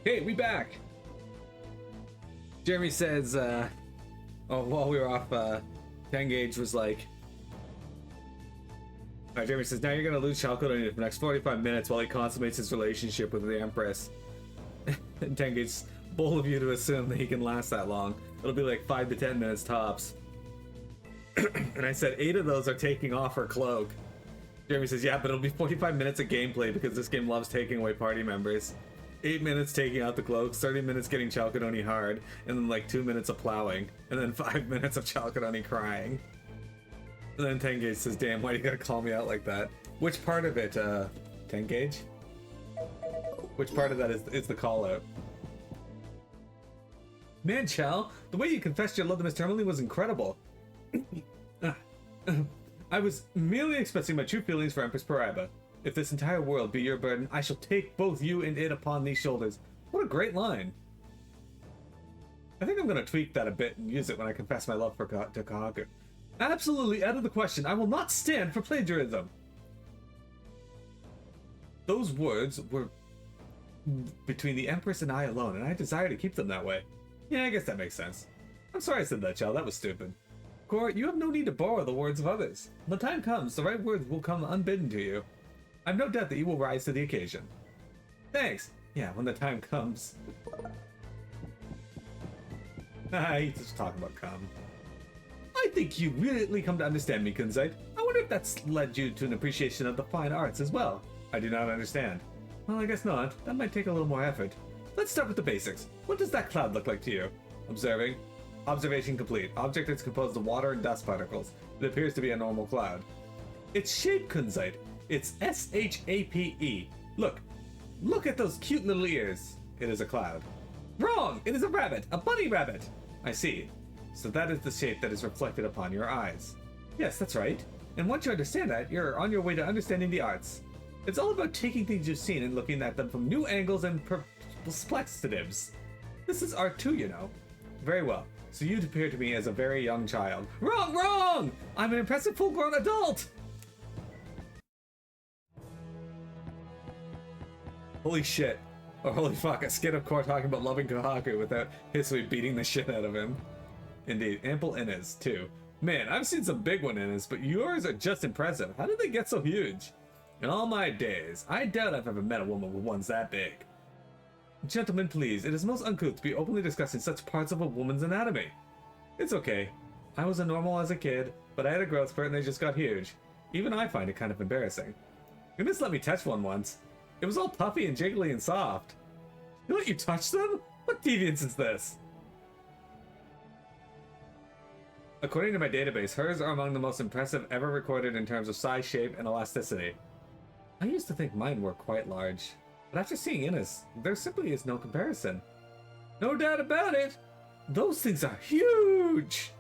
Hey, we back! Jeremy says, while we were off, Tengage was like, alright, Jeremy says, now you're gonna lose Chalco for the next 45 minutes while he consummates his relationship with the Empress. And Tengage's bold of you to assume that he can last that long. It'll be like 5 to 10 minutes tops. And I said 8 of those are taking off her cloak. Jeremy says, yeah, but it'll be 45 minutes of gameplay because this game loves taking away party members. 8 minutes taking out the cloaks, 30 minutes getting Chalcedony hard, and then like 2 minutes of plowing, and then 5 minutes of Chalcedony crying. And then Tengage says, damn, why do you gotta call me out like that? Which part of it, Tengage? Which part of that is the call out? Man, Chal, the way you confessed your love to Miss Tourmaline was incredible. I was merely expressing my true feelings for Empress Paraiba. If this entire world be your burden, I shall take both you and it upon these shoulders. What a great line. I think I'm going to tweak that a bit and use it when I confess my love to Kahaku. Absolutely out of the question. I will not stand for plagiarism. Those words were between the Empress and I alone, and I desire to keep them that way. Yeah, I guess that makes sense. I'm sorry I said that, Chal. That was stupid. Cor, you have no need to borrow the words of others. When the time comes, the right words will come unbidden to you. I've no doubt that you will rise to the occasion. Thanks. Yeah, when the time comes. He's just talking about come. I think you really come to understand me, Kunzite. I wonder if that's led you to an appreciation of the fine arts as well. I do not understand. Well, I guess not. That might take a little more effort. Let's start with the basics. What does that cloud look like to you? Observing. Observation complete. Object is composed of water and dust particles. It appears to be a normal cloud. Its shape, Kunzite. It's S-H-A-P-E. Look at those cute little ears. It is a cloud. Wrong! It is a rabbit! A bunny rabbit! I see. So that is the shape that is reflected upon your eyes. Yes, that's right. And once you understand that, you're on your way to understanding the arts. It's all about taking things you've seen and looking at them from new angles and perspectives. This is art too, you know. Very well. So you'd appear to me as a very young child. Wrong! Wrong! I'm an impressive full-grown adult! Holy shit. Or holy fuck, a skit of Core talking about loving Kahaku without Hisui beating the shit out of him. Indeed, ample innas, too. Man, I've seen some big one innas, but yours are just impressive. How did they get so huge? In all my days, I doubt I've ever met a woman with ones that big. Gentlemen, please, it is most uncouth to be openly discussing such parts of a woman's anatomy. It's okay. I was a normal as a kid, but I had a growth spurt and they just got huge. Even I find it kind of embarrassing. You just let me touch one once. It was all puffy and jiggly and soft. You let you touch them? What deviance is this? According to my database, hers are among the most impressive ever recorded in terms of size, shape, and elasticity. I used to think mine were quite large, but after seeing Inna's, there simply is no comparison. No doubt about it! Those things are huge!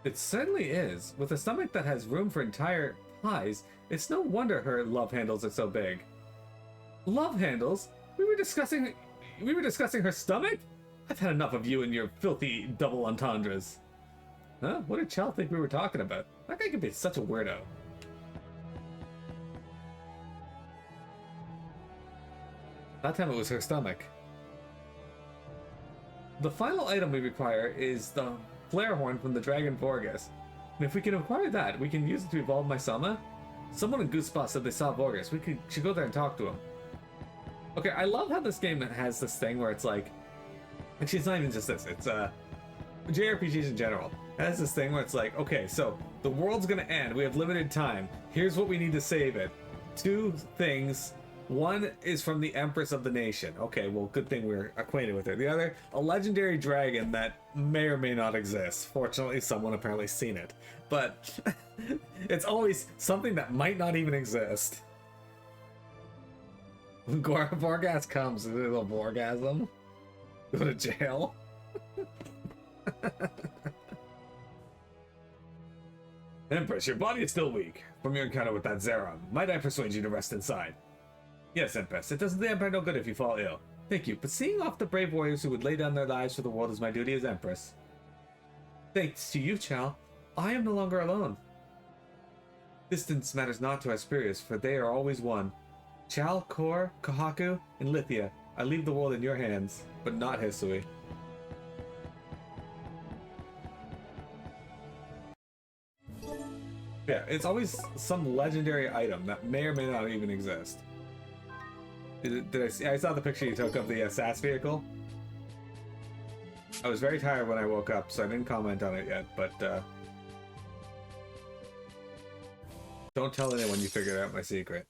It certainly is. With a stomach that has room for entire pies, it's no wonder her love handles are so big. Love handles? We were discussing her stomach? I've had enough of you and your filthy double entendres. Huh? What did Chal think we were talking about? That guy could be such a weirdo. That time it was her stomach. The final item we require is the flare horn from the Dragon Vorgus. And if we can acquire that, we can use it to evolve my Sama. Someone in Guz Spa said they saw Vorgus. We should go there and talk to him. Okay, I love how this game has this thing where it's like... Actually, it's not even just this. It's, JRPGs in general. It has this thing where it's like, okay, so the world's gonna end. We have limited time. Here's what we need to save it. 2 things. One is from the Empress of the Nation. Okay, well, good thing we're acquainted with her. The other, a legendary dragon that may or may not exist. Fortunately, someone apparently seen it. But it's always something that might not even exist. When Vorgas comes, is it a Vorgasm? Go to jail? Empress, your body is still weak from your encounter with that Zeron. Might I persuade you to rest inside? Yes, Empress. It does the Empire no good if you fall ill. Thank you, but seeing off the brave warriors who would lay down their lives for the world is my duty as Empress. Thanks to you, Chal, I am no longer alone. Distance matters not to Asperius, for they are always one. Chal, Kor, Kahaku, and Lithia I leave the world in your hands, but not Hisui. Yeah, it's always some legendary item that may or may not even exist. Did I see? I saw the picture you took of the SAS vehicle. I was very tired when I woke up, so I didn't comment on it yet, but don't tell anyone you figured out my secret.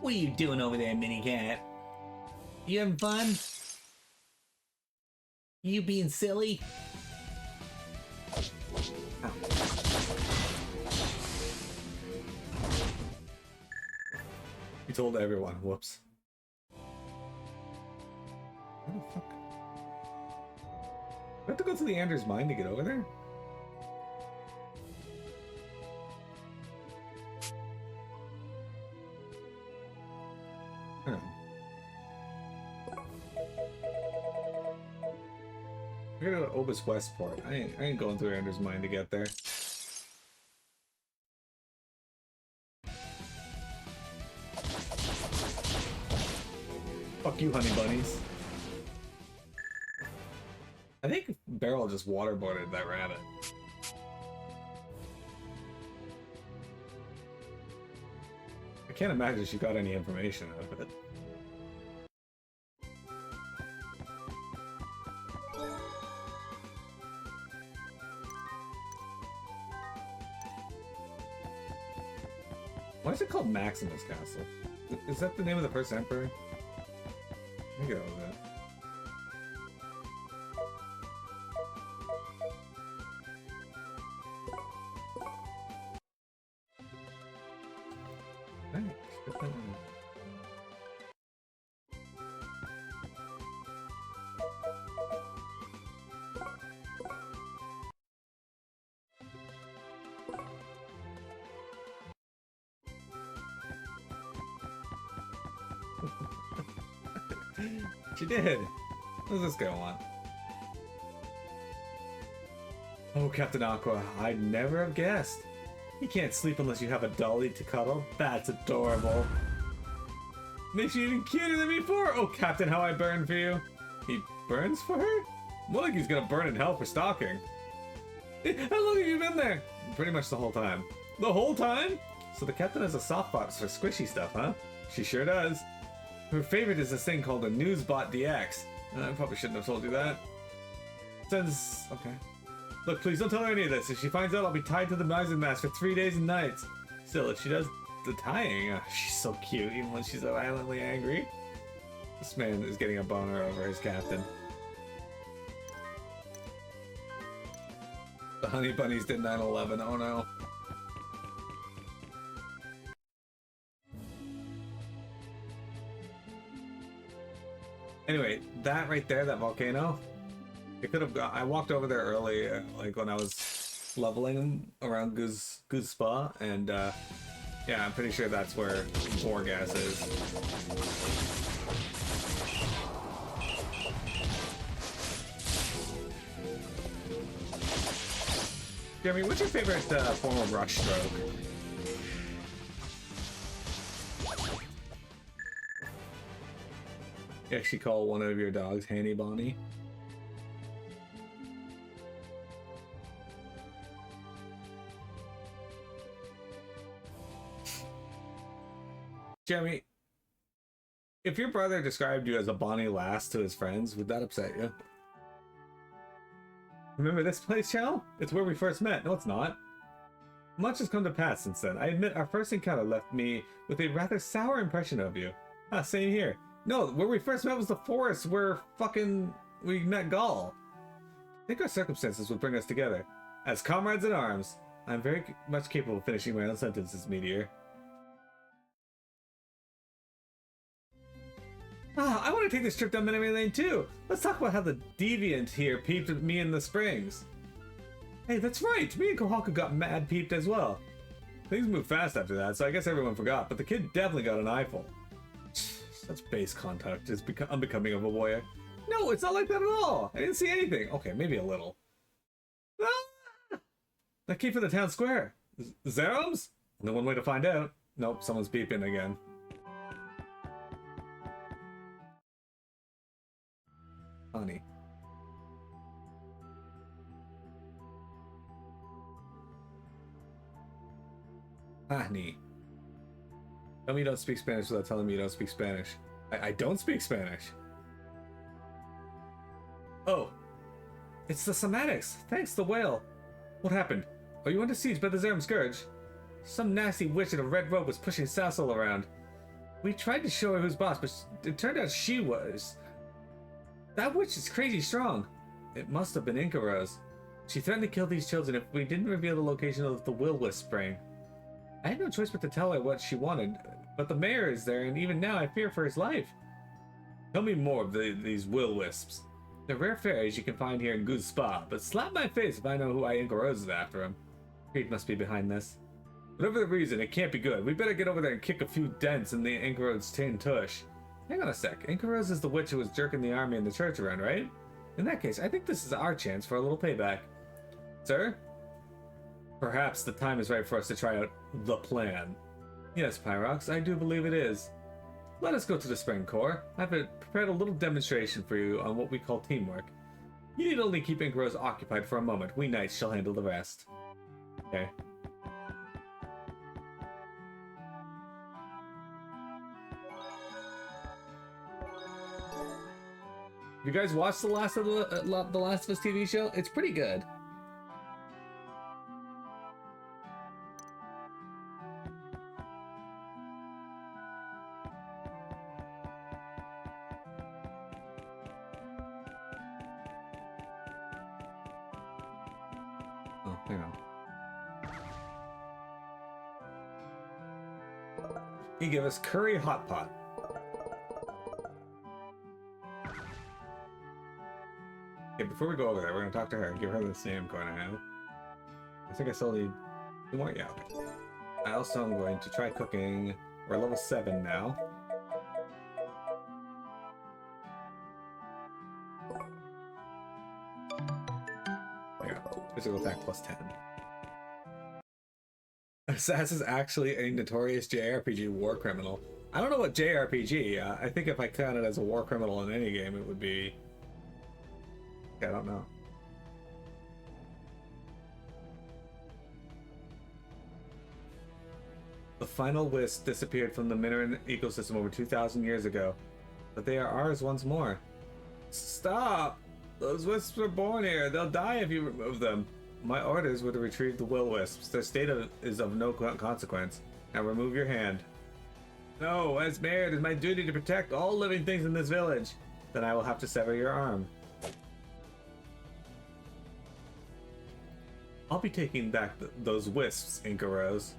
What are you doing over there, Minicat? You having fun? You being silly? Ow. You told everyone. Whoops. Where the fuck? I have to go to the Anders mine to get over there? I gotta go to Obus Westport. I ain't going through Anders mine to get there. Fuck you, honey bunnies. I think Beryl just waterboarded that rabbit. I can't imagine she got any information out of it. Why is it called Maximus Castle? Is that the name of the first emperor? Let me get over that. Thanks. Get that one. She did. What does this guy want? Oh, Captain Aqua, I'd never have guessed. You can't sleep unless you have a dolly to cuddle. That's adorable. Makes you even cuter than before. Oh, Captain, how I burn for you. He burns for her? More like he's gonna burn in hell for stalking. How long have you been there? Pretty much the whole time. The whole time? So the captain has a soft spot for squishy stuff, huh? She sure does. Her favorite is this thing called a Newsbot DX. I probably shouldn't have told you that. Since... okay. Look, please don't tell her any of this. If she finds out, I'll be tied to the Miser Mast for 3 days and nights. Still, if she does the tying, she's so cute, even when she's so violently angry. This man is getting a boner over his captain. The honey bunnies did 9/11. Oh no. Anyway, that right there, that volcano, it could have. I walked over there early, like when I was leveling around Guz Spa, and yeah, I'm pretty sure that's where Borgas is. Jeremy, what's your favorite form of rush stroke? You actually call one of your dogs Handy Bonnie? Jeremy, if your brother described you as a Bonnie Lass to his friends, would that upset you? Remember this place, Chell? It's where we first met. No, it's not. Much has come to pass since then. I admit our first encounter left me with a rather sour impression of you. Ah, same here. No, where we first met was the forest where we met Gaul. I think our circumstances would bring us together. As comrades in arms, I'm very much capable of finishing my own sentences, Meteor. Ah, I want want to take this trip down memory lane too. Let's talk about how the deviant here peeped at me in the springs. Hey, that's right. Me and Kohaku got mad peeped as well. Things moved fast after that, so I guess everyone forgot, but the kid definitely got an eyeful. Such base conduct is unbecoming of a warrior. No, it's not like that at all. I didn't see anything. Okay, maybe a little. Ah! That key for the town square. Zerums? Only one way to find out. Nope, someone's beeping again. Honey. Honey. Tell me you don't speak Spanish without telling me you don't speak Spanish. I don't speak Spanish. Oh. It's the somatics. Thanks, the whale. What happened? Are you under siege by the Zerum Scourge? Some nasty witch in a red robe was pushing Sassel around. We tried to show her who's boss, but it turned out she was. That witch is crazy strong. It must have been Inca Rose. She threatened to kill these children if we didn't reveal the location of the will-wisp spring. I had no choice but to tell her what she wanted, but the mayor is there, and even now I fear for his life. Tell me more of these will-wisps. They're rare fairies you can find here in Guz Spa, but slap my face if I know who Inca Rose is after him. Creed must be behind this. Whatever the reason, it can't be good. We better get over there and kick a few dents in the Inca Rose's tin tush. Hang on a sec. Inca Rose is the witch who was jerking the army and the church around, right? In that case, I think this is our chance for a little payback. Sir? Perhaps the time is right for us to try out the plan. Yes, Pyrox, I do believe it is. Let us go to the Spring Core. I've prepared a little demonstration for you on what we call teamwork. You need only keep Inca Rose occupied for a moment. We knights shall handle the rest. Okay. You guys watched the Last of Us TV show? It's pretty good. Oh, hang on. He gave us curry hot pot. Okay, before we go over there, we're gonna talk to her and give her the same coin I have. I think I still need 2 more. Yeah, okay. I also am going to try cooking. We're level 7 now. There you go. Physical attack plus 10. Sass is actually a notorious JRPG war criminal. I don't know what JRPG. I think if I counted as a war criminal in any game, it would be. I don't know. The final wisp disappeared from the Mineran ecosystem over 2,000 years ago, but they are ours once more. Stop! Those wisps were born here. They'll die if you remove them. My orders were to retrieve the will wisps. Their state is of no consequence. Now remove your hand. No, as mayor, it is my duty to protect all living things in this village. Then I will have to sever your arm. I'll be taking back those wisps, Inca Rose.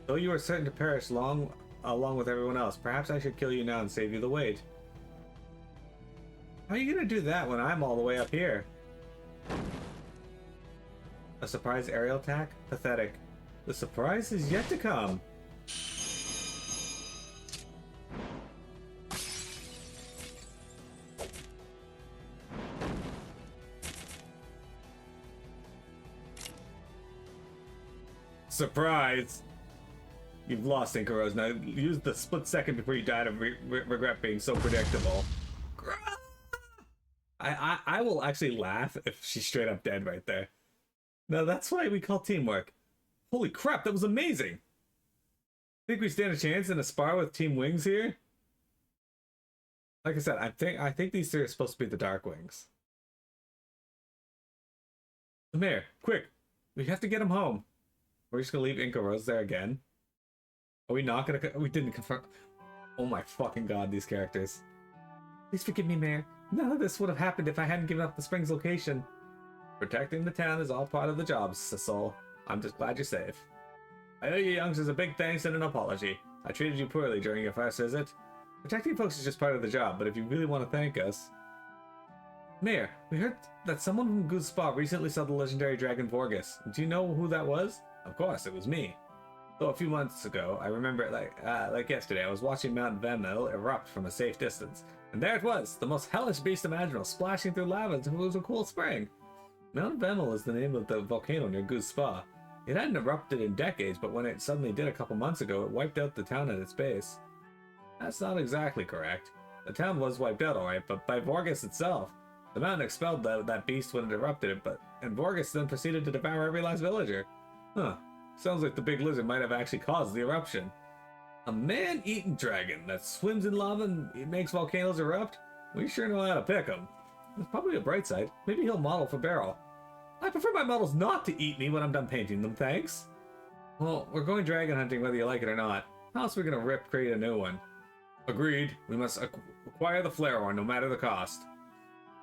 Though you are certain to perish along with everyone else, perhaps I should kill you now and save you the wait. How are you gonna do that when I'm all the way up here? A surprise aerial attack? Pathetic. The surprise is yet to come. Surprise! You've lost, Inca Rose. Now use the split second before you die to regret being so predictable. I will actually laugh if she's straight up dead right there. No, that's why we call teamwork. Holy crap, that was amazing! Think we stand a chance in a spar with Team Wings here? Like I said, I think these 3 are supposed to be the Dark Wings. The mayor, quick! We have to get him home. We're just gonna leave Inca Rose there again. Are we not gonna? We didn't confirm. Oh my fucking god, these characters. Please forgive me, Mayor. None of this would have happened if I hadn't given up the Springs location. Protecting the town is all part of the job, Cecil. I'm just glad you're safe. I owe you youngsters a big thanks and an apology. I treated you poorly during your first visit. Protecting folks is just part of the job, but if you really want to thank us... Mayor, we heard that someone from Guz Spa recently saw the legendary dragon Vorgus. Do you know who that was? Of course, it was me. So a few months ago, I remember it like yesterday, I was watching Mount Vemel erupt from a safe distance. And there it was, the most hellish beast imaginable, splashing through lava as if it was a cool spring. Mount Vemel is the name of the volcano near Guz Spa. It hadn't erupted in decades, but when it suddenly did a couple months ago, it wiped out the town at its base. That's not exactly correct. The town was wiped out, alright, but by Vorgus itself. The mountain expelled that beast when it erupted, and Vorgus then proceeded to devour every last villager. Huh. Sounds like the big lizard might have actually caused the eruption. A man-eating dragon that swims in lava and it makes volcanoes erupt? We sure know how to pick him. There's probably a bright side. Maybe he'll model for Beryl. I prefer my models not to eat me when I'm done painting them, thanks. Well, we're going dragon hunting whether you like it or not. How else are we gonna create a new one? Agreed. We must acquire the flare horn, no matter the cost.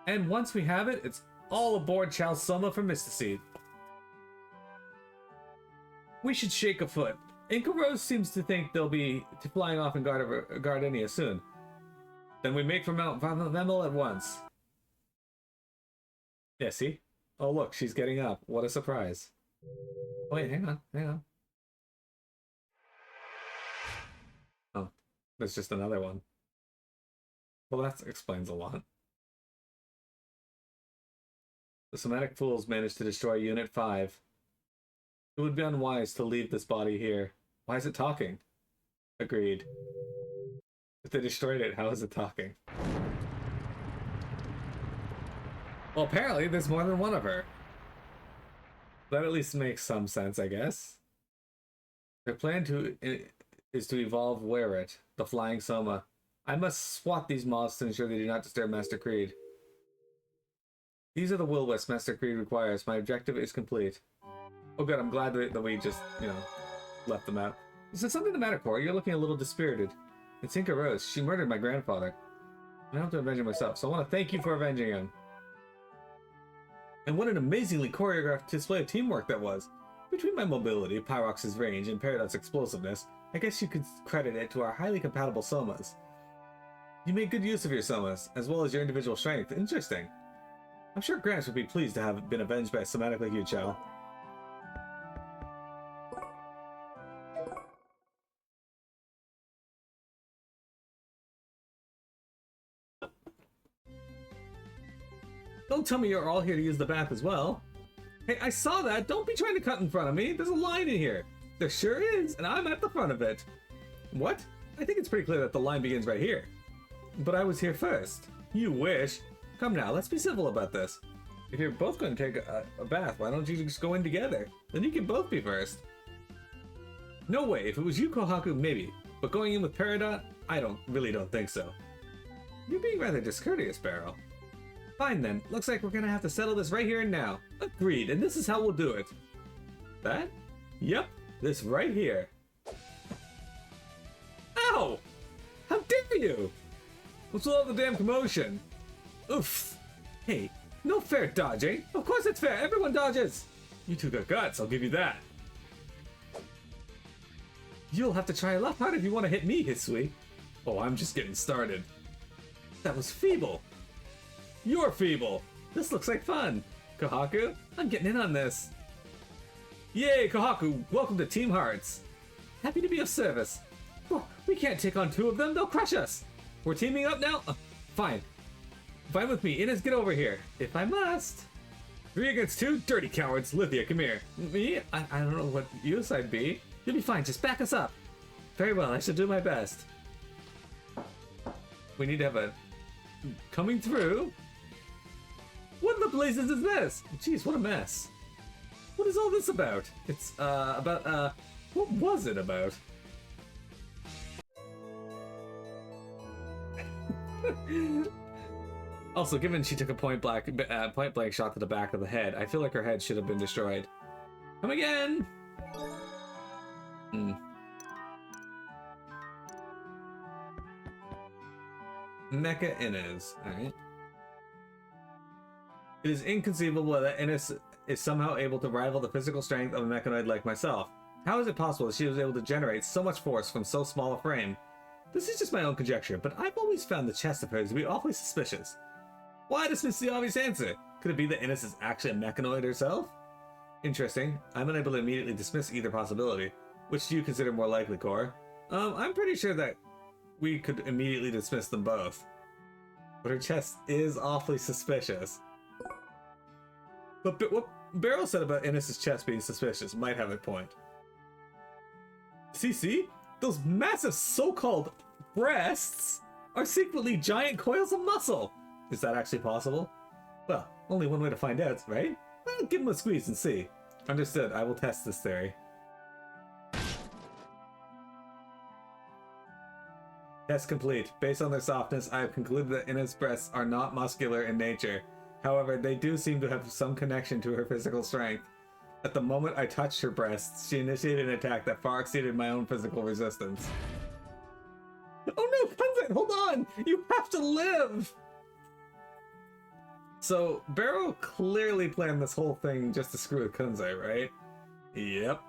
And once we have it, it's all aboard Chao Soma for Mysticeed. We should shake a foot. Inca Rose seems to think they'll be flying off in Gardenia soon. Then we make for Mount Vemel at once. Yeah, see? Oh look, she's getting up. What a surprise. Wait, hang on. Oh, there's just another one. Well, that explains a lot. The Somatic Fools managed to destroy Unit 5. It would be unwise to leave this body here. Why is it talking? Agreed. If they destroyed it, how is it talking? Well, apparently there's more than one of her. That at least makes some sense, I guess. Their plan is to evolve Werit, the Flying Soma. I must swat these moths to ensure they do not disturb Master Creed. These are the will-wisps Master Creed requires. My objective is complete. Oh good, I'm glad that we just, left them out. Is there something the matter, Cora? You're looking a little dispirited. It's Inca Rose. She murdered my grandfather. I have to avenge him myself, so I want to thank you for avenging him. And what an amazingly choreographed display of teamwork that was. Between my mobility, Pyrox's range, and Peridot's explosiveness, I guess you could credit it to our highly compatible somas. You made good use of your somas, as well as your individual strength. Interesting. I'm sure Gramps would be pleased to have been avenged by a somatic like you, Chao. Don't tell me you're all here to use the bath as well. Hey, I saw that! Don't be trying to cut in front of me! There's a line in here! There sure is, and I'm at the front of it! What? I think it's pretty clear that the line begins right here. But I was here first. You wish. Come now, let's be civil about this. If you're both going to take a bath, why don't you just go in together? Then you can both be first. No way, if it was you, Kohaku, maybe. But going in with Peridot, I really don't think so. You're being rather discourteous, Beryl. Fine then, looks like we're gonna have to settle this right here and now. Agreed, and this is how we'll do it. That? Yep, this right here. Ow! How dare you! What's with all the damn commotion? Oof. Hey, no fair dodging. Of course it's fair, everyone dodges. You two got guts, I'll give you that. You'll have to try a lot harder if you want to hit me, Hisui. Oh, I'm just getting started. That was feeble. You're feeble. This looks like fun. Kohaku, I'm getting in on this. Yay, Kohaku, welcome to Team Hearts. Happy to be of service. Oh, we can't take on two of them, they'll crush us. We're teaming up now? Fine. Fine with me, Inez, get over here. If I must. 3 against 2, dirty cowards. Lithia, come here. Me? I don't know what use I'd be. You'll be fine, just back us up. Very well, I shall do my best. We need to have a... coming through. What in the blazes is this? Jeez, what a mess. What is all this about? It's, about, what was it about? Also, given she took a point blank shot to the back of the head, I feel like her head should have been destroyed. Come again! Mecha Inez. Alright. It is inconceivable that Inez is somehow able to rival the physical strength of a mechanoid like myself. How is it possible that she was able to generate so much force from so small a frame? This is just my own conjecture, but I've always found the chest of hers to be awfully suspicious. Why dismiss the obvious answer? Could it be that Innes is actually a mechanoid herself? Interesting. I'm unable to immediately dismiss either possibility. Which do you consider more likely, Cor? I'm pretty sure that we could immediately dismiss them both. But her chest is awfully suspicious. But what Beryl said about Innes' chest being suspicious might have a point. See? Those massive so-called breasts are secretly giant coils of muscle! Is that actually possible? Well, only one way to find out, right? Well, give them a squeeze and see. Understood, I will test this theory. Test complete. Based on their softness, I have concluded that Innes' breasts are not muscular in nature. However, they do seem to have some connection to her physical strength. At the moment I touched her breasts, she initiated an attack that far exceeded my own physical resistance. Oh no, Kunzite, hold on! You have to live! So, Barrow clearly planned this whole thing just to screw with Kunzite, right? Yep.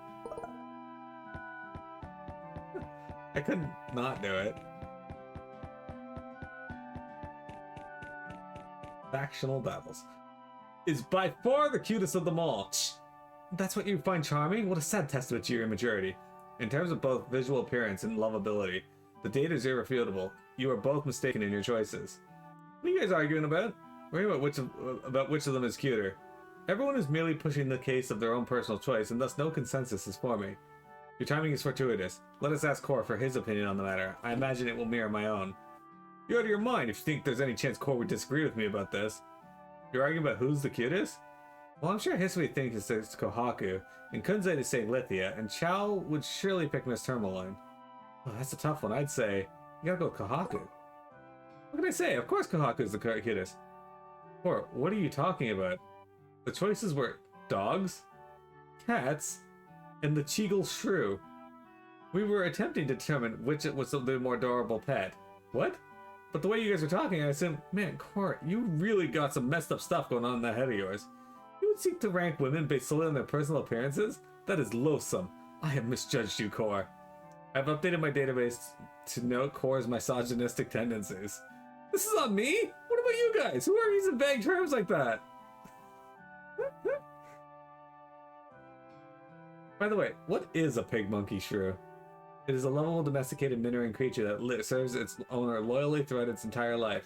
I couldn't not do it. Factional battles. Is by far the cutest of them all. That's what you find charming? What a sad testament to your immaturity. In terms of both visual appearance and lovability, the data is irrefutable. You are both mistaken in your choices. What are you guys arguing about? Worrying about which of them is cuter. Everyone is merely pushing the case of their own personal choice, and thus no consensus is forming. Your timing is fortuitous. Let us ask Cor for his opinion on the matter. I imagine it will mirror my own. You're out of your mind if you think there's any chance Cor would disagree with me about this. You're arguing about who's the cutest? Well, I'm sure Hisui thinks it's Kohaku, and Kunzite is saying Lithia, and Chow would surely pick Miss Tourmaline. Oh, that's a tough one. I'd say, you gotta go with Kohaku. What can I say? Of course Kohaku's the cutest. Or, what are you talking about? The choices were dogs, cats, and the Cheagle Shrew. We were attempting to determine which was the more adorable pet. What? But the way you guys are talking, I assume, man, Cor, you really got some messed up stuff going on in that head of yours. You would seek to rank women based solely on their personal appearances? That is loathsome. I have misjudged you, Cor. I've updated my database to note Cor's misogynistic tendencies. This is on me? What about you guys? Who are using vague terms like that? By the way, what is a pig monkey shrew? It is a lovable domesticated minoran creature that serves its owner loyally throughout its entire life.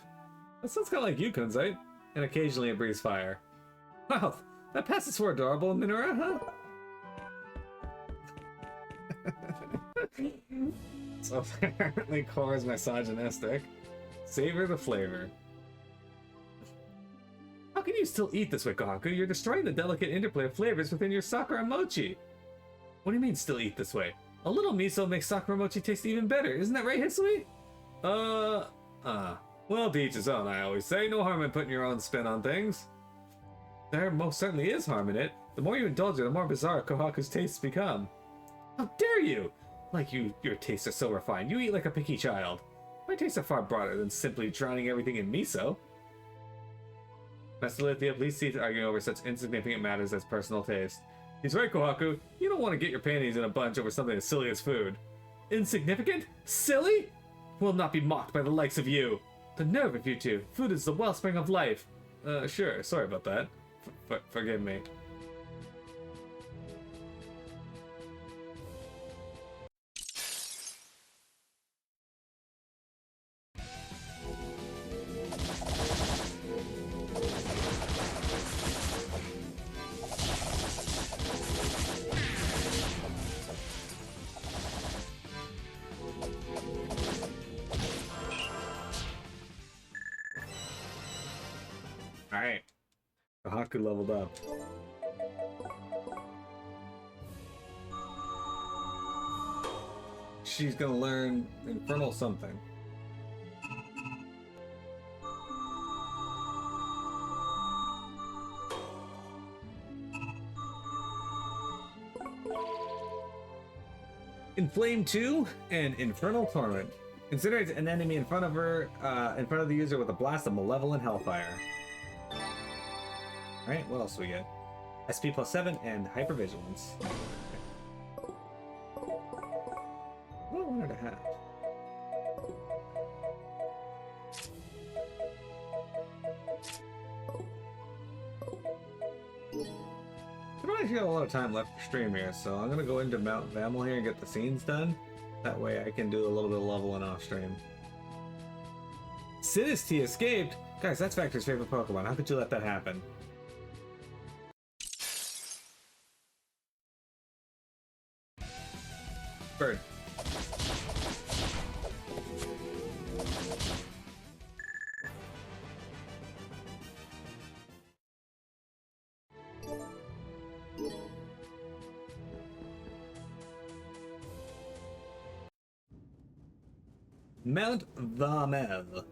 That sounds kind of like you, Kunzite. And occasionally it breathes fire. Wow, that passes for adorable, Minora, huh? So apparently Cor is misogynistic. Savor the flavor. How can you still eat this way, Kohaku? You're destroying the delicate interplay of flavors within your sakura mochi. What do you mean, still eat this way? A little miso makes sakura mochi taste even better. Isn't that right, Hisui? Well, to each his own, I always say. No harm in putting your own spin on things. There most certainly is harm in it. The more you indulge it, the more bizarre Kohaku's tastes become. How dare you! Like your tastes are so refined. You eat like a picky child. My tastes are far broader than simply drowning everything in miso. Master Lithia, please cease arguing over such insignificant matters as personal taste. He's right, Kohaku. You don't want to get your panties in a bunch over something as silly as food. Insignificant? Silly? Will not be mocked by the likes of you. The nerve of you two. Food is the wellspring of life. Sure. Sorry about that. Forgive me. Alright. Kohaku leveled up. She's gonna learn Infernal something. Inflame 2 and Infernal Torment. Consider it an enemy in front of her, in front of the user with a blast of malevolent hellfire. Alright, what else do we get? SP plus 7 and Hypervigilance. What I wanted to have. I don't actually have a lot of time left for stream here, so I'm gonna go into Mount Vamel here and get the scenes done. That way I can do a little bit of leveling off stream. Sinisty escaped? Guys, that's Factor's favorite Pokemon. How could you let that happen? Bird. Mount Vamel.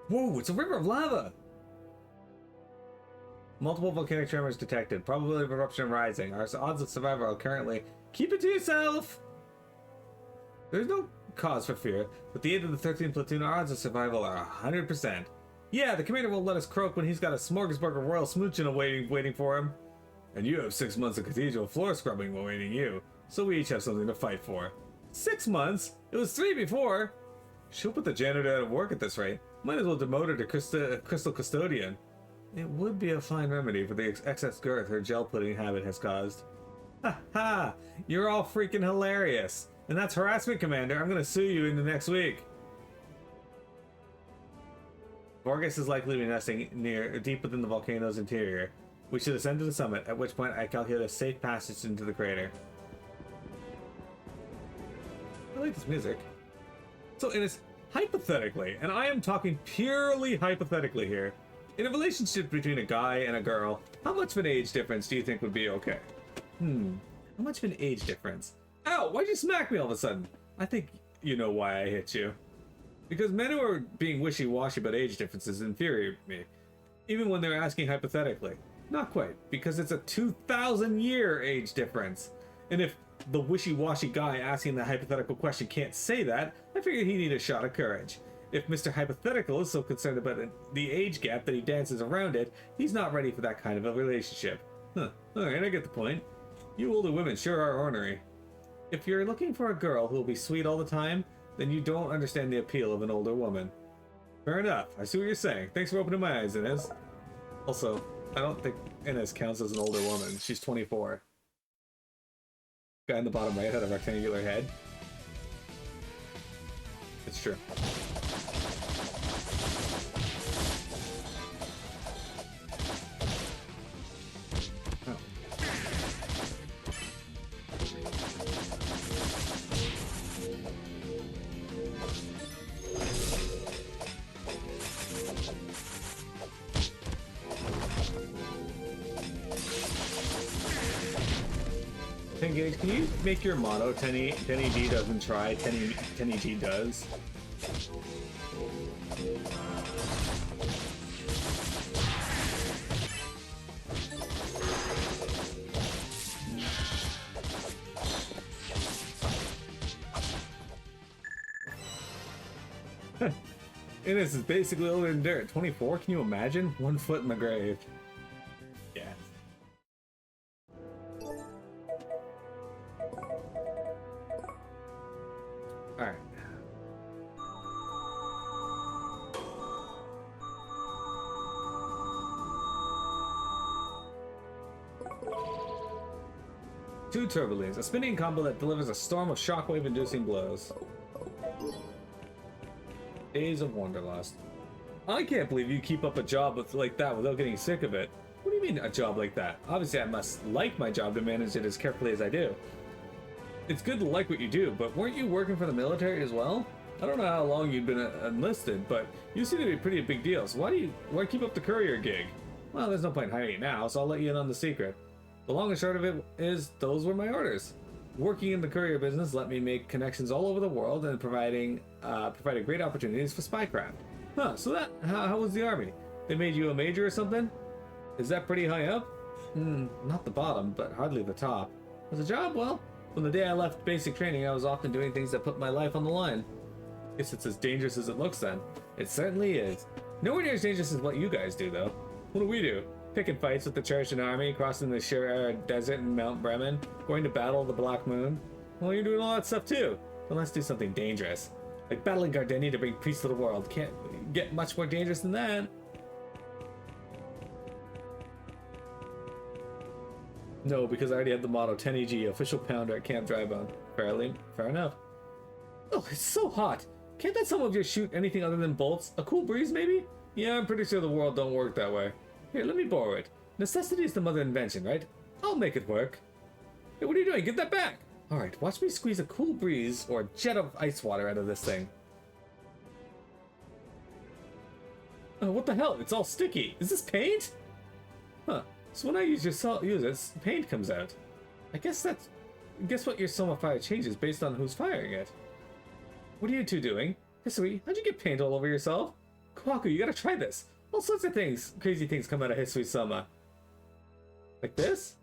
Whoa, it's a river of lava! Multiple volcanic tremors detected. Probability of eruption rising. Our odds of survival are currently... Keep it to yourself! There's no cause for fear. With the aid of the 13th platoon, our odds of survival are 100%. Yeah, the commander won't let us croak when he's got a smorgasbord of royal smooching waiting for him. And you have 6 months of cathedral floor scrubbing awaiting you. So we each have something to fight for. 6 months? It was 3 before! She'll put the janitor out of work at this rate. Might as well demote her to Crystal Custodian. It would be a fine remedy for the excess girth her gel pudding habit has caused. Ha ha! You're all freaking hilarious! And that's harassment, Commander. I'm gonna sue you into next week. Vorgus is likely to be nesting deep within the volcano's interior. We should ascend to the summit, at which point I calculate a safe passage into the crater. I like this music. So it is hypothetically, and I am talking purely hypothetically here, in a relationship between a guy and a girl, how much of an age difference do you think would be okay? How much of an age difference? Ow, why'd you smack me all of a sudden? I think you know why I hit you. Because men who are being wishy-washy about age differences infuriate me, even when they're asking hypothetically. Not quite, because it's a 2,000-year age difference. And if the wishy-washy guy asking the hypothetical question can't say that, I figured he needed a shot of courage. If Mr. Hypothetical is so concerned about the age gap that he dances around it, he's not ready for that kind of a relationship. Huh, alright, I get the point. You older women sure are ornery. If you're looking for a girl who will be sweet all the time, then you don't understand the appeal of an older woman. Fair enough, I see what you're saying. Thanks for opening my eyes, Inez. Also, I don't think Inez counts as an older woman. She's 24. Guy in the bottom right had a rectangular head. It's true. Oh. Gauge, can you make your motto 10EG doesn't try, 10EG does? Innes is basically older than dirt. 24? Can you imagine? 1 foot in the grave. Yeah. Alright. Two Turbulines, a spinning combo that delivers a storm of shockwave-inducing blows. Days of Wanderlust. I can't believe you keep up a job like that without getting sick of it. What do you mean, a job like that? Obviously, I must like my job to manage it as carefully as I do. It's good to like what you do, but weren't you working for the military as well? I don't know how long you've been enlisted, but you seem to be a pretty big deal, so why keep up the courier gig? Well, there's no point in hiding it now, so I'll let you in on the secret. The long and short of it is, those were my orders. Working in the courier business let me make connections all over the world and provided great opportunities for spycraft. Huh, so how was the army? They made you a major or something? Is that pretty high up? Not the bottom, but hardly the top. Was a job? Well, from the day I left basic training, I was often doing things that put my life on the line. Guess it's as dangerous as it looks then. It certainly is. Nowhere near as dangerous as what you guys do, though. What do we do? Picking fights with the Charged Army, crossing the Shira Desert and Mount Bremen, going to battle the Black Moon. Well, you're doing all that stuff too. But let's do something dangerous. Like battling Gardenia to bring peace to the world. Can't get much more dangerous than that. No, because I already have the motto 10 EG, official pounder at Camp Drybone. Fair enough. Oh, it's so hot. Can't that some of you shoot anything other than bolts? A cool breeze, maybe? Yeah, I'm pretty sure the world don't work that way. Here, let me borrow it. Necessity is the mother of invention, right? I'll make it work. Hey, what are you doing? Get that back! Alright, watch me squeeze a cool breeze or a jet of ice water out of this thing. Oh, what the hell? It's all sticky. Is this paint? Huh. So when I use it, paint comes out. Guess what your Soma fire changes based on who's firing it. What are you two doing? Hisui, how'd you get paint all over yourself? Kwaku, you gotta try this. All sorts of crazy things come out of Hisui Soma. Like this?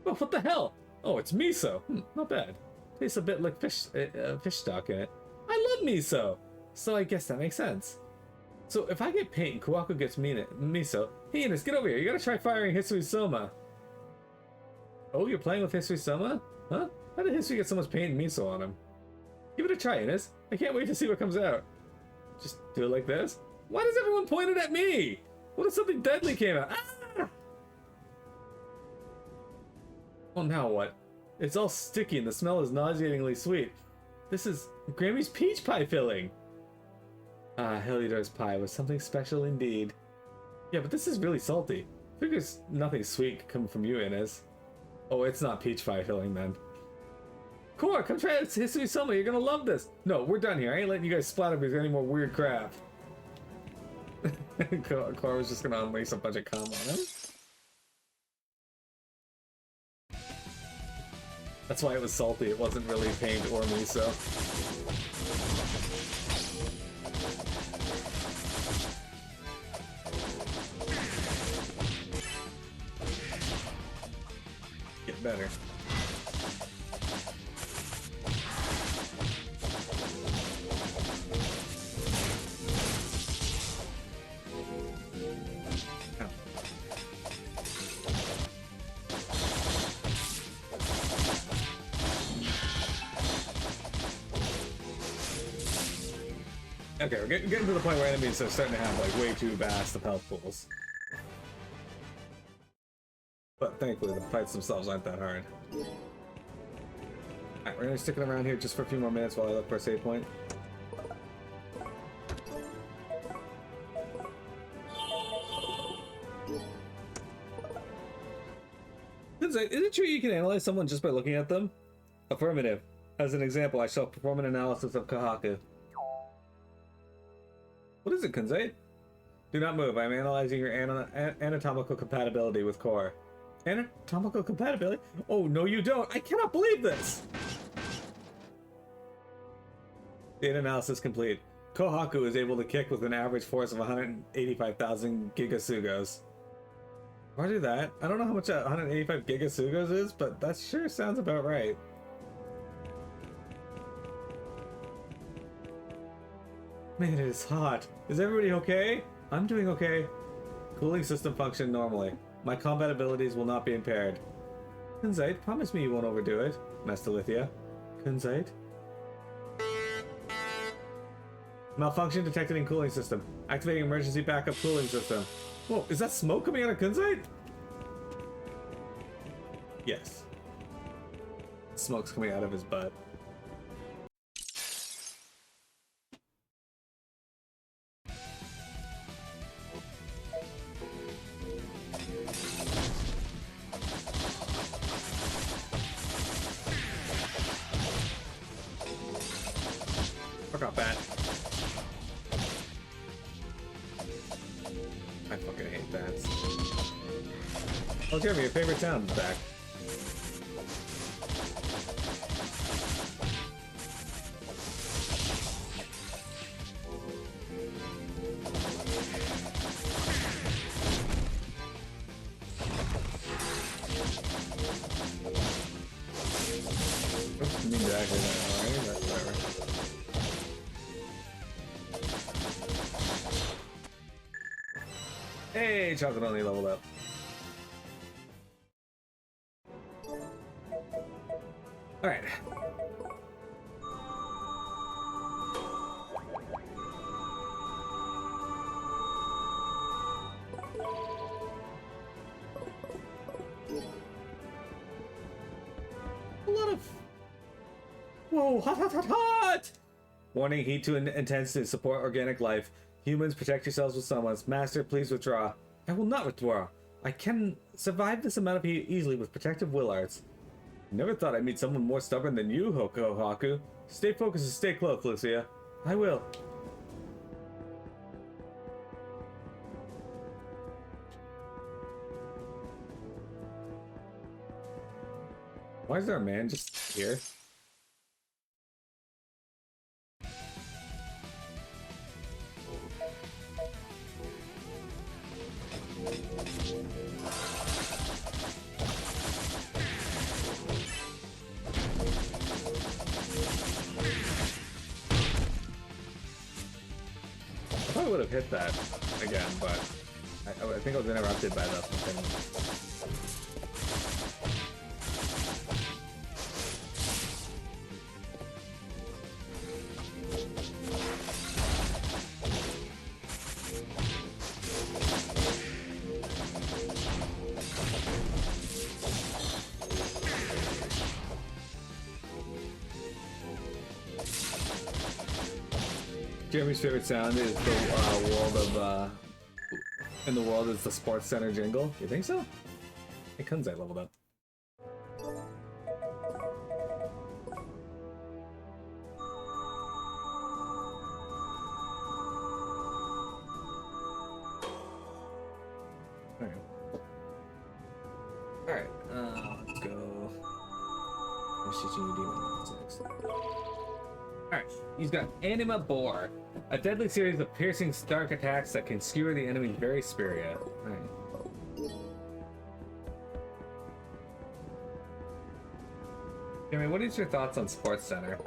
Oh, what the hell? Oh, it's miso. Not bad. Tastes a bit like fish stock in it. I love miso! So I guess that makes sense. So if I get paint and Kawaku gets miso, hey Ines, get over here. You gotta try firing Hisui Soma. Oh, you're playing with Hisui Soma? Huh? How did Hisui get so much paint and miso on him? Give it a try, Ines. I can't wait to see what comes out. Just do it like this? Why does everyone point it at me? What if something deadly came out? Ah! Well, now what? It's all sticky and the smell is nauseatingly sweet. This is Grammy's peach pie filling. Ah, Heliodor's pie was something special indeed. Yeah, but this is really salty. Figures nothing sweet coming from you, Ines. Oh, it's not peach pie filling then. Core, come try this Hisui Soma. You're gonna love this. No, we're done here. I ain't letting you guys splatter me with any more weird crap. Core was just gonna unleash a bunch of cum on him. That's why it was salty. It wasn't really paint or miso. Get better. Okay, we're getting to the point where enemies are starting to have like way too vast of health pools. But thankfully the fights themselves aren't that hard. Alright, we're gonna stick it around here just for a few more minutes while I look for a save point. Is it true you can analyze someone just by looking at them? Affirmative. As an example, I shall perform an analysis of Kahaku. What is it, Kunzai? Do not move. I'm analyzing your anatomical compatibility with core. Anatomical compatibility? Oh, no you don't. I cannot believe this! Data analysis complete. Kohaku is able to kick with an average force of 185,000 gigasugos. Roger that. I don't know how much 185 gigasugos is, but that sure sounds about right. Man, it is hot. Is everybody okay? I'm doing okay. Cooling system function normally. My combat abilities will not be impaired. Kunzite, promise me you won't overdo it. Master Lithia. Kunzite? Malfunction detected in cooling system. Activating emergency backup cooling system. Whoa, is that smoke coming out of Kunzite? Yes. Smoke's coming out of his butt. Fuck off, bat. I fucking hate bats. Oh, Jeremy, your favorite town is back. Oops, mean exactly that, alright? That's whatever. Hey, chocolate only leveled up. Alright. no! Hot, hot, hot, hot! Warning, heat too intense to support organic life. Humans, protect yourselves with summons. Master, please withdraw. I will not withdraw. I can survive this amount of heat easily with protective will arts. Never thought I'd meet someone more stubborn than you, Haku. Stay focused and stay close, Lucia. I will. Why is there a man just here? I probably would have hit that again, but I think I was interrupted by the thing. Jeremy's favorite sound is the world of in the world is the Sports Center jingle. You think so? Hey, Kunzai leveled up. Alright, let's go. Alright, he's got Anima Bore, a deadly series of piercing stark attacks that can skewer the enemy's very spirit. Alright. Jeremy, what is your thoughts on Sports Center?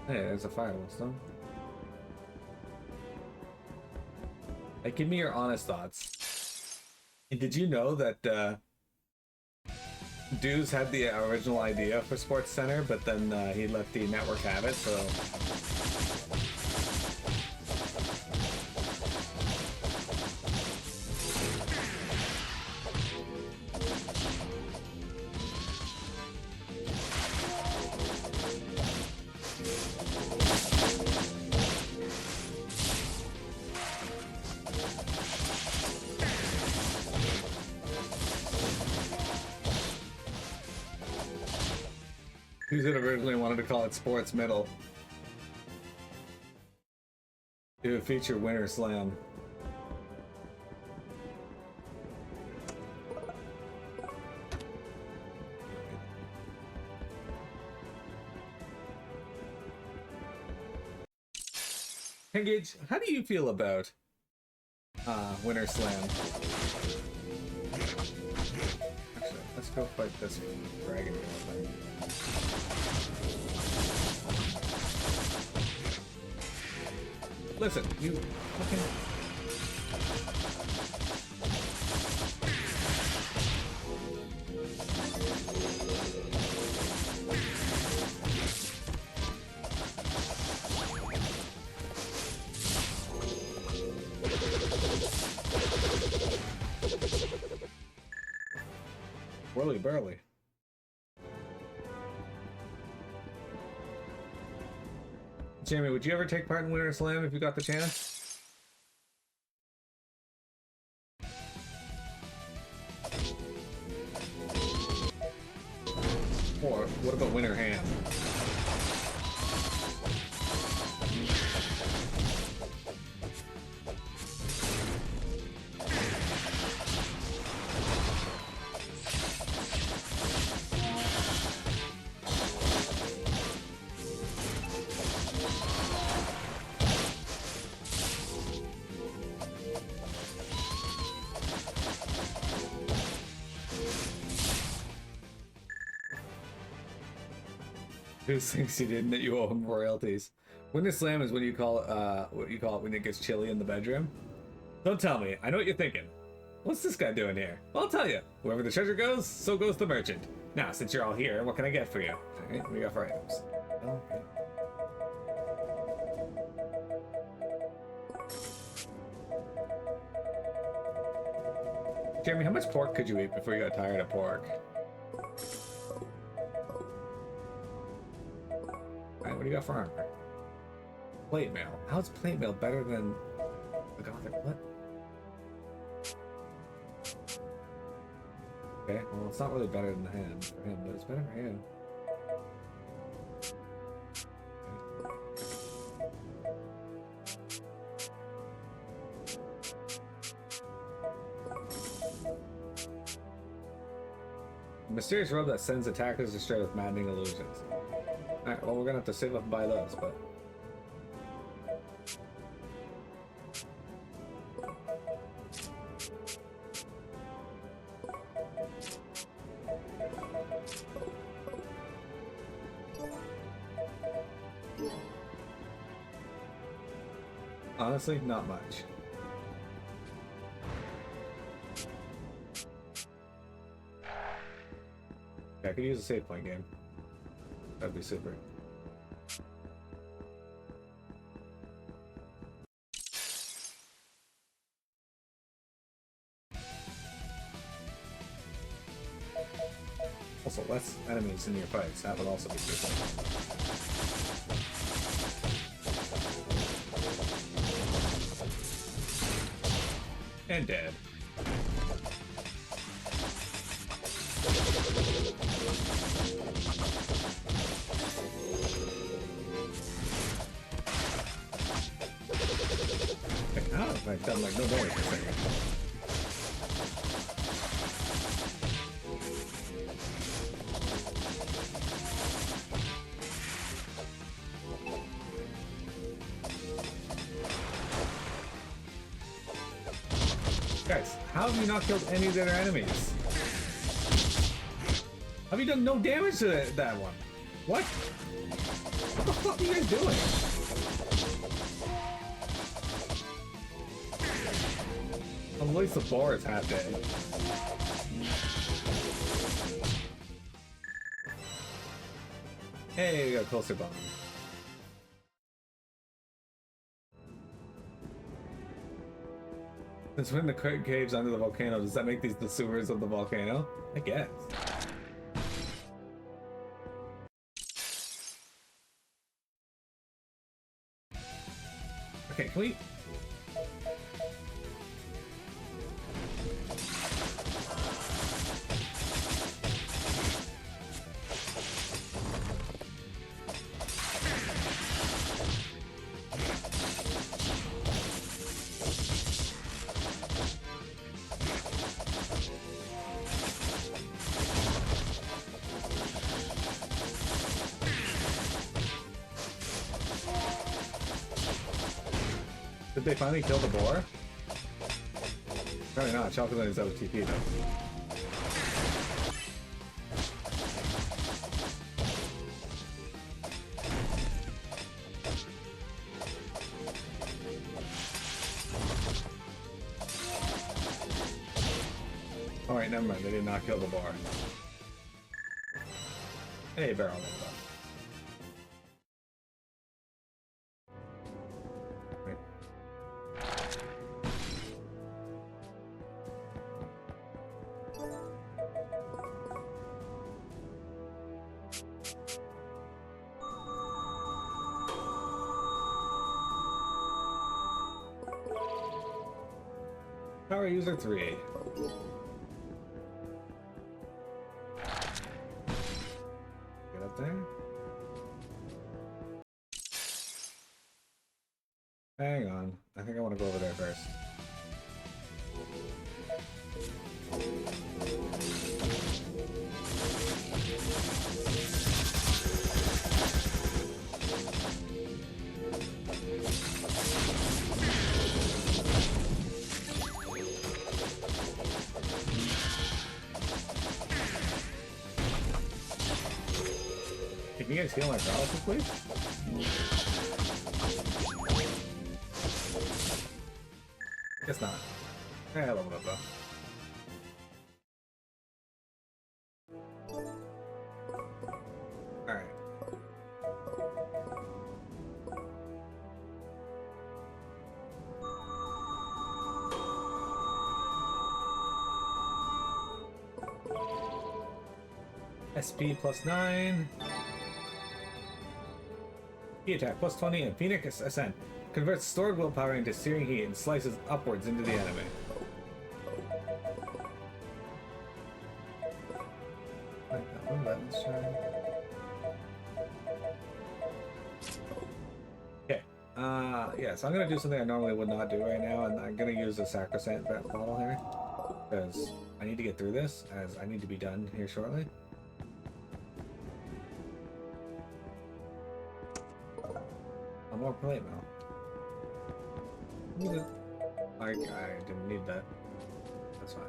Hey, there's a firewall stone. Hey, give me your honest thoughts. Did you know that Guz had the original idea for Sports Center, but then he let the network have it, so... Guz had originally wanted to call it Sports Middle. It would feature Winter Slam. Engage, how do you feel about Winter Slam? Actually, let's go fight this dragon thing. Listen, you fucking... Whirly burly. Jamie, would you ever take part in Winter Slam if you got the chance? Or what about Winter Ham? Who thinks you didn't that you owe him royalties? Winter Slam is when you call what you call it when it gets chilly in the bedroom. Don't tell me. I know what you're thinking. What's this guy doing here? Well, I'll tell you. Wherever the treasure goes, so goes the merchant. Now, since you're all here, what can I get for you? Alright, what do you got for items? Okay. Jeremy, how much pork could you eat before you got tired of pork? Right, do you got for armor? Plate mail. How's plate mail better than the Gothic? What? Okay, well, it's not really better than him for him, but it's better for him. Mysterious robe that sends attackers astray with maddening illusions. Alright, well, we're gonna have to save up and buy those, but. Honestly, not much. I could use a save point game. That'd be super. Also, less enemies in your fights. That would also be super. And dead. I've done like no damage this thing. Guys, how have you not killed any of their enemies? Have you done no damage to that one? What? What the fuck are you guys doing? At least the bar is half dead. Hey, we got a closer bomb. Since when the caves under the volcano, does that make these the sewers of the volcano? I guess. Okay, can we... Did they finally kill the boar? Probably not. Chocolate is out of TP though. Alright, never mind. They did not kill the boar. Hey, barrel. Power user 3. Get up there. Hang on. I think I want to go over there first. Can you guys heal my paralysis, please? Guess not. I leveled up though. Alright. SP +9. Key attack plus 20 and Phoenix Ascent. Converts stored willpower into searing heat and slices upwards into the enemy. Okay. Yeah, so I'm gonna do something I normally would not do right now, and I'm gonna use a sacrosanct bottle here. Because I need to get through this, as I need to be done here shortly. One more plate mail. I didn't need that. That's fine.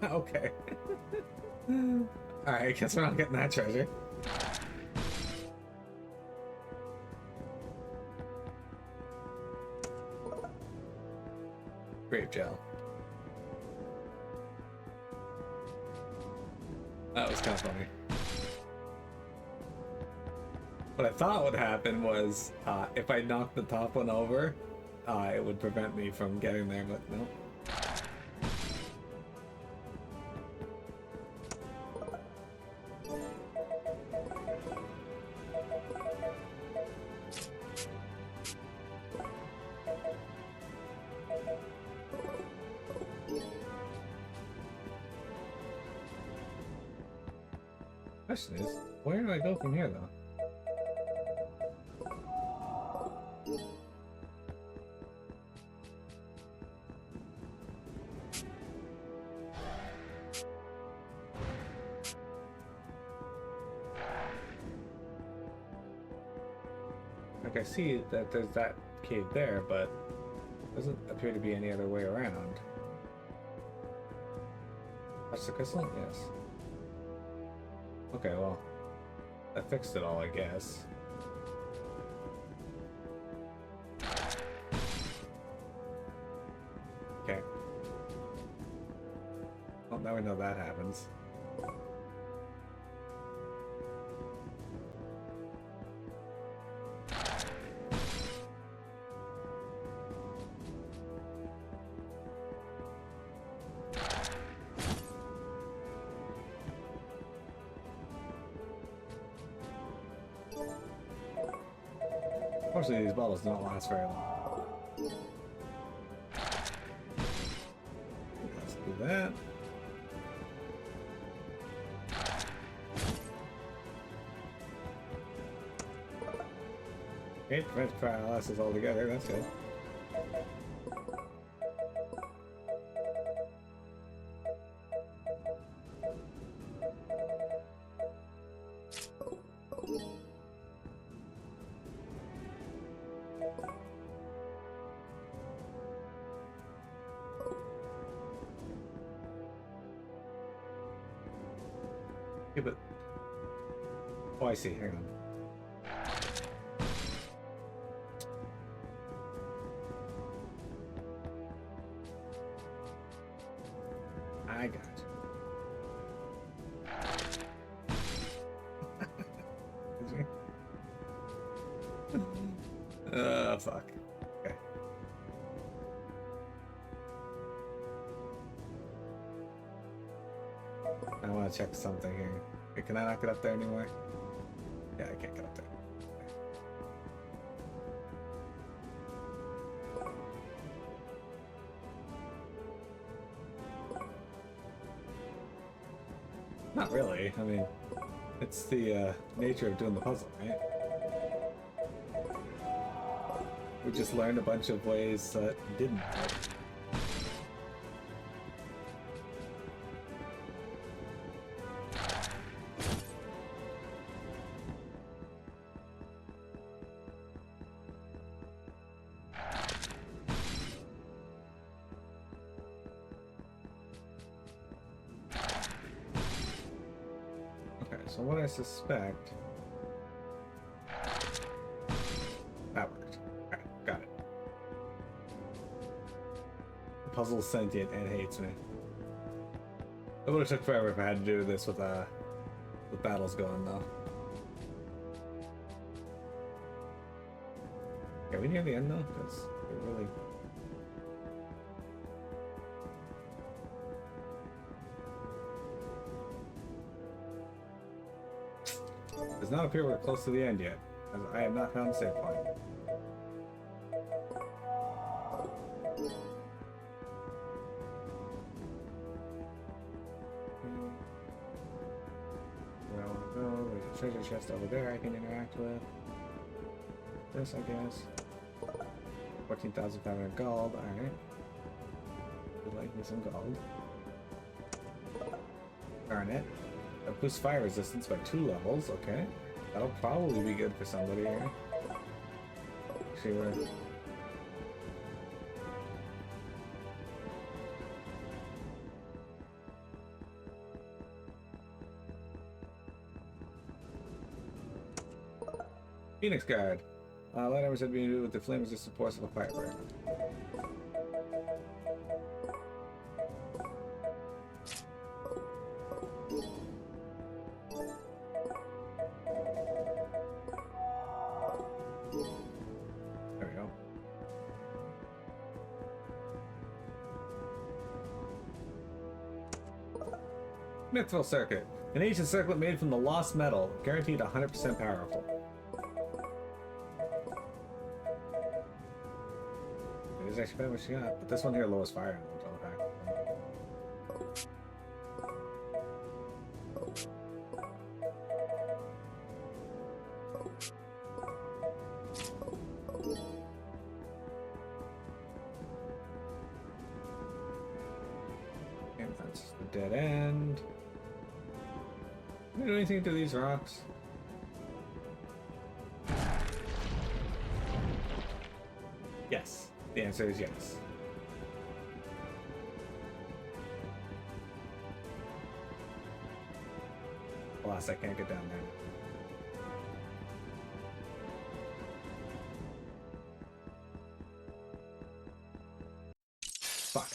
Okay. Alright, I guess we're not getting that treasure. Grape gel. That was kind of funny. What I thought would happen was, if I knocked the top one over, it would prevent me from getting there, but no. Question is, where do I go from here, though? Like, I see that there's that cave there, but doesn't appear to be any other way around. Touch the crystal? Yes. Okay, well, that fixed it all, I guess. Okay. Well, now we know that happens. Unfortunately, these bottles don't last very long. Let's do that. Okay, prevents paralysis altogether, that's good. Yeah, but... Oh, I see. Hang on. I got you. Fuck. Okay. I want to check something here. Hey, can I not get up there anymore? Yeah, I can't get up there. Not really. I mean, it's the nature of doing the puzzle, right? We just learned a bunch of ways that didn't work. So what I suspect... That worked. Okay, got it. The puzzle's sentient and hates me. It would have took forever if I had to do this with battles going, though. we near the end though? Because it really. Does not appear we're close to the end yet, as I have not found the save point. Well, there's a treasure chest over there I can interact with. This, I guess. 14,500 gold, alright. Would like me some gold. Garnet. That boosts fire resistance by 2 levels, okay. That'll probably be good for somebody here. Actually, we're... Phoenix Guard. Light armor said to be imbued with the flame resistant force of a fire brand. There we go. Mythful Circuit. An ancient circlet made from the lost metal, guaranteed 100% powerful. It is actually better what she got, but this one here lowers fire damage on the back. And that's the dead end. Can we do anything to these rocks? Yes. The answer is yes. Alas, I can't get down there. Fuck.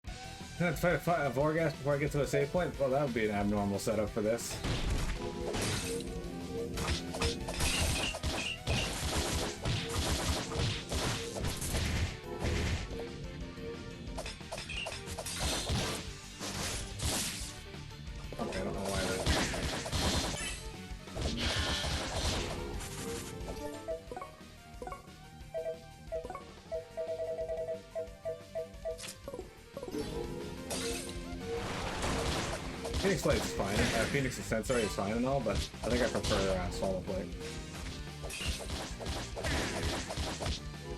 I have to fight a Vorgas before I get to a save point? Well, that would be an abnormal setup for this. Phoenix Blade is fine. Phoenix Sensory is fine and all, but I think I prefer Swallow Blade.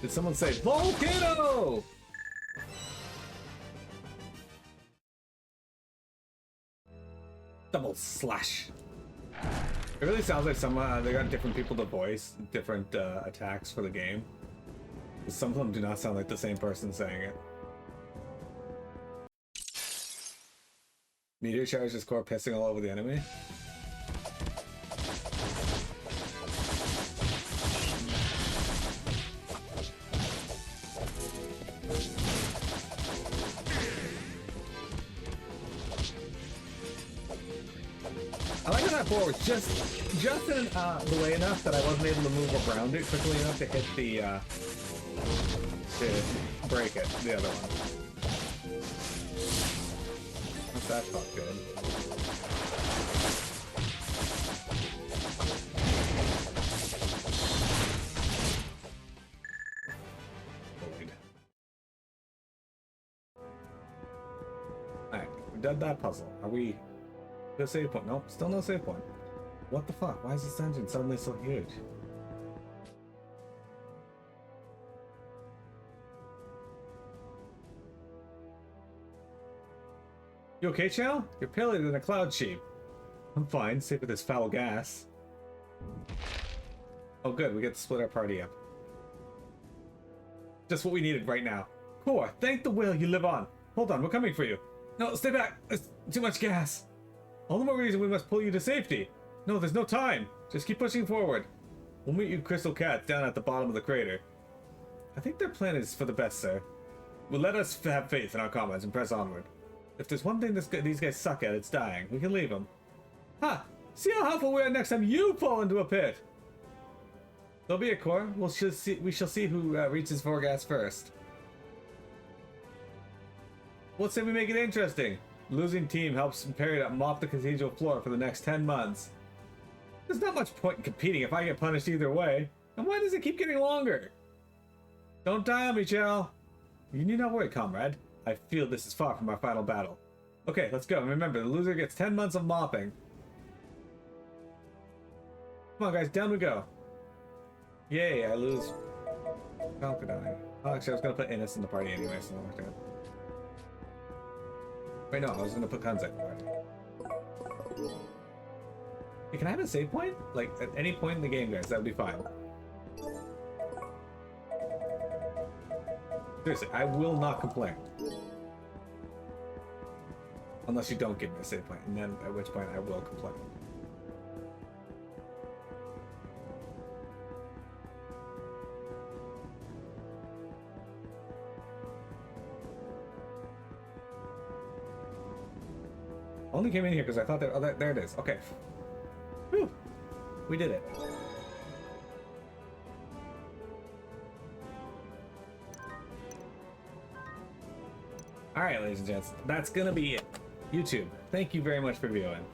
Did someone say Volcano? Double slash. It really sounds like some they got different people to voice different attacks for the game. Some of them do not sound like the same person saying it. Meteor charge his core, pissing all over the enemy. I like how that ball was just in the way enough that I wasn't able to move around it quickly enough to hit the to break it. The other one. That felt good. Alright, we did that puzzle. Are we... No save point? Nope, still no save point. What the fuck? Why is this dungeon suddenly so huge? You okay, Chal? You're paler than a cloud sheep. I'm fine, safe with this foul gas. Oh good, we get to split our party up. Just what we needed right now. Core, thank the will you live on. Hold on, we're coming for you. No, stay back. There's too much gas. All the more reason we must pull you to safety. No, there's no time. Just keep pushing forward. We'll meet you Crystal Cats down at the bottom of the crater. I think their plan is for the best, sir. Well, let us have faith in our comrades and press onward. If there's one thing these guys suck at, it's dying. We can leave them. Ha! See how helpful we are next time you fall into a pit! There'll be a core. We shall see who reaches foregas first. Let's say we make it interesting. Losing team helps Perry to mop the cathedral floor for the next 10 months. There's not much point in competing if I get punished either way. And why does it keep getting longer? Don't die on me, Chell. You need not worry, comrade. I feel this is far from our final battle. Okay, let's go. Remember, the loser gets 10 months of mopping. Come on, guys, down we go. Yay, I lose. Falcodine. Oh, actually, I was gonna put Innes in the party anyway, so that worked out. Wait, no, I was gonna put Kanzai in the party. Hey, can I have a save point? Like, at any point in the game, guys, that would be fine. Seriously, I will not complain. Unless you don't give me a save point, and then at which point I will complain. Only came in here because I thought that. Oh, there it is. Okay. Whew. We did it. Alright, ladies and gents, that's gonna be it. YouTube, thank you very much for viewing.